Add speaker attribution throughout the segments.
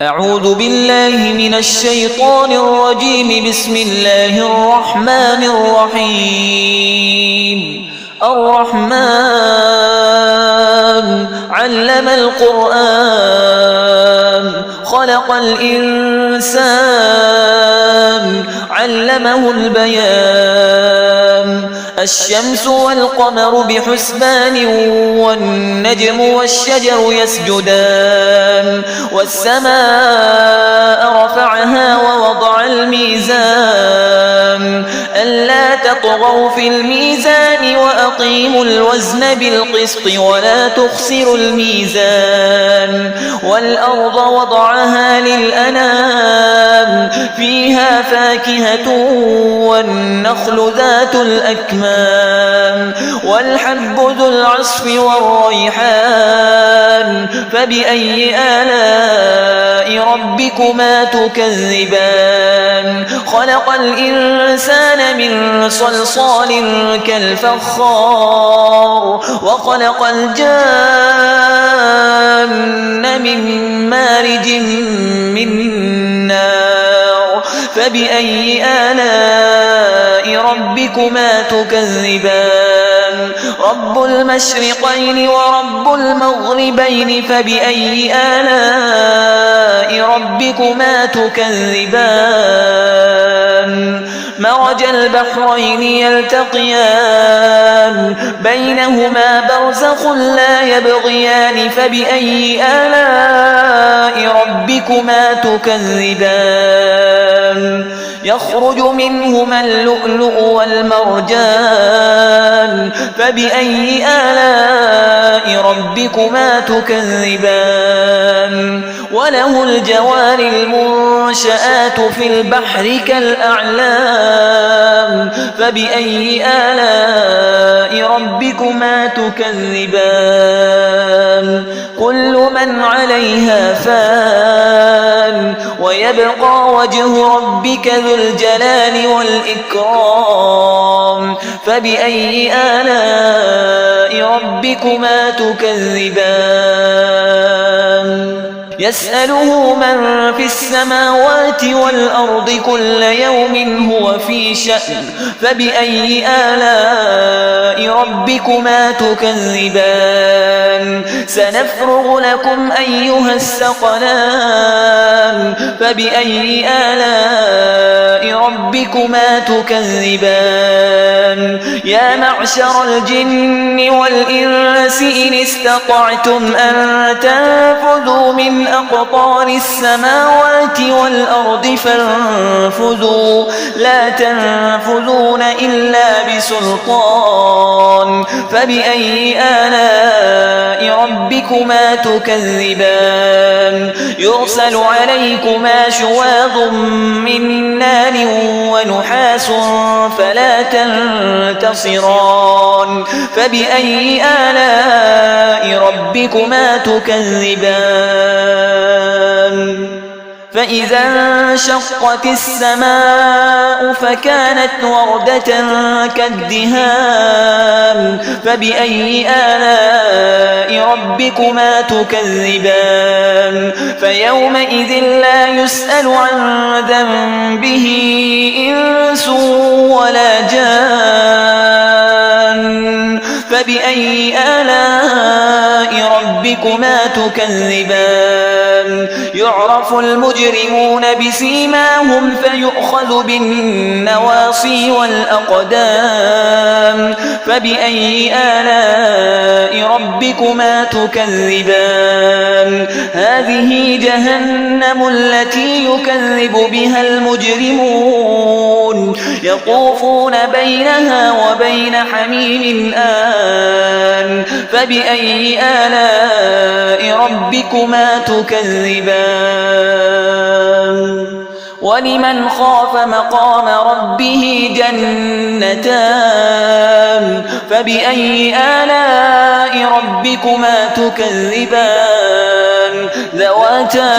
Speaker 1: أعوذ بالله من الشيطان الرجيم. بسم الله الرحمن الرحيم. الرحمن علم القرآن خلق الإنسان علمه البيان. الشمس والقمر بحسبان والنجم والشجر يسجدان. والسماء رفعها ووضع الميزان ألا تطغوا في الميزان وأقيموا الوزن بالقسط ولا تخسروا الميزان. والأرض وضعها للأنام فيها فاكهة والنخل ذات الأكمام والحب ذو العصف والريحان. فبأي آلاء ربكما تكذبان؟ خلق الإنسان من صلصال كالفخار وخلق الجان من مارج من نار. فبأي آلاء ربكما تكذبان؟ رب المشرقين ورب المغربين. فبأي آلاء ربكما تكذبان؟ مرج البحرين يلتقيان بينهما برزخ لا يبغيان. فبأي آلاء ربكما تكذبان؟ يخرج منهما اللؤلؤ والمرجان. فبأي آلاء ربكما تكذبان؟ وله الجوار المنشآت في البحر كالأعلام. فبأي آلاء ربكما تكذبان؟ كل من عليها فان ويبقى وجه ربك ذو الجلال والإكرام. فبأي آلاء ربكما تكذبان؟ يسأله من في السماوات والأرض كل يوم هو في شأن. فبأي آلاء ربكما تكذبان؟ سنفرغ لكم أيها الثقلان. فبأي آلاء ربكما تكذبان؟ يا معشر الجن والإنس إن استطعتم أن تنفذوا من أقطار السماوات والأرض فانفذوا لا تنفذون إلا بسلطان. فبأي آلاء ربكما تكذبان؟ يرسل عليكما شواظ من نار ونحاس فلا تنتصران. فبأي آلاء ربكما تكذبان؟ فإذا انشقت السماء فكانت وردة كالدهان. فبأي آلاء ربكما تكذبان؟ فيومئذ لا يسأل عن ذنبه إنس ولا جان. فبأي آلاء ربكما تكذبان؟ يعرف المجرمون بسيماهم فيؤخذ بالنواصي والأقدام. فبأي آلاء ربكما تكذبان؟ هذه جهنم التي يكذب بها المجرمون يطوفون بينها وبين حميم آن. فبأي آلاء ربكما تكذبان؟ ولمن خاف مقام ربه جنتان. فبأي آلاء ربكما تكذبان؟ ذواتا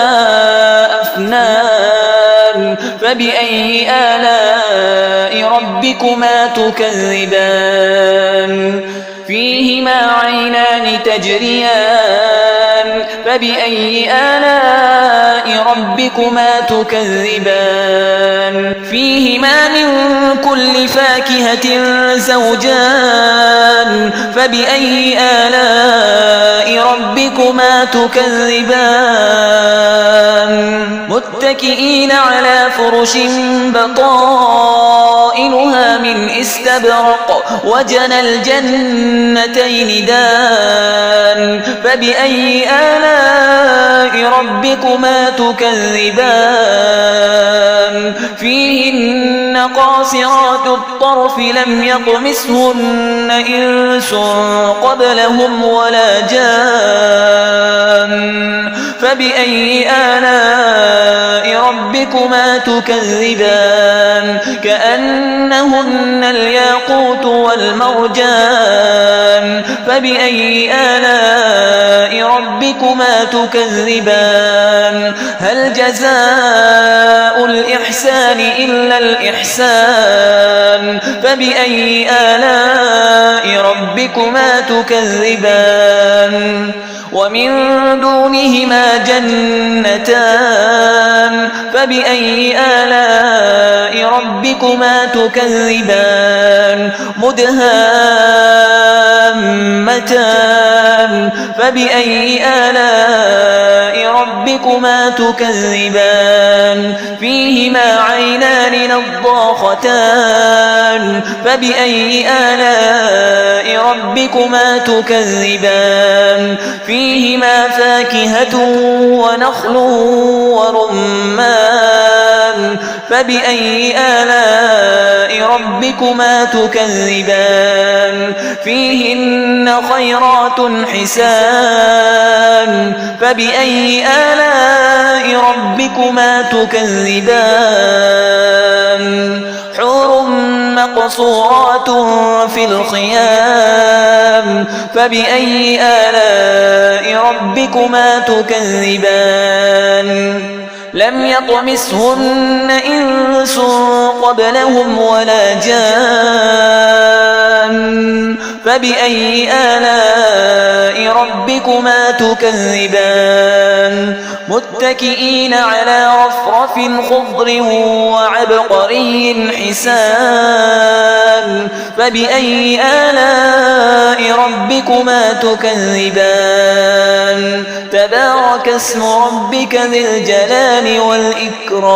Speaker 1: أفنان. فبأي آلاء ربكما تكذبان؟ فيهما عينان تجريان. فبأي آلاء ربكما تكذبان فيهما من كل فاكهة زوجان فبأي آلاء ربكما تكذبان متكئين على فرش بطائنها من استبرق وجنى الجنتين دان فبأي آلاء ربكما تكذبان فيهن قاصرات الطرف لم يطمثهن إنس قبلهم ولا جان فبأي آلاء ربكما تكذبان كأنهن الياقوت والمرجان فبأي آلاء ربكما تكذبان هل جزاء الإحسان إلا الإحسان فبأي آلاء ربكما تكذبان ومن دونهما جنتان فبأي آلاء ربكما تكذبان مدهامتان فبأي آلاء ربكما تكذبان فيهما عينان نضاختان فبأي آلاء ربكما تكذبان فيهما فاكهة ونخل ورمان فبأي آلاء ربكما تكذبان فيهن خيرات حسان فبأي آلاء ربكما تكذبان حور مقصورات في الخيام فبأي آلاء ربكما تكذبان لم يطمثهن إنس قبلهم ولا جان فبأي آلاء ربكما تكذبان متكئين على رفرف خضر وعبقري حسان فبأي آلاء ربكما تكذبان تبارك اسم ربك ذي الجلال والإكرام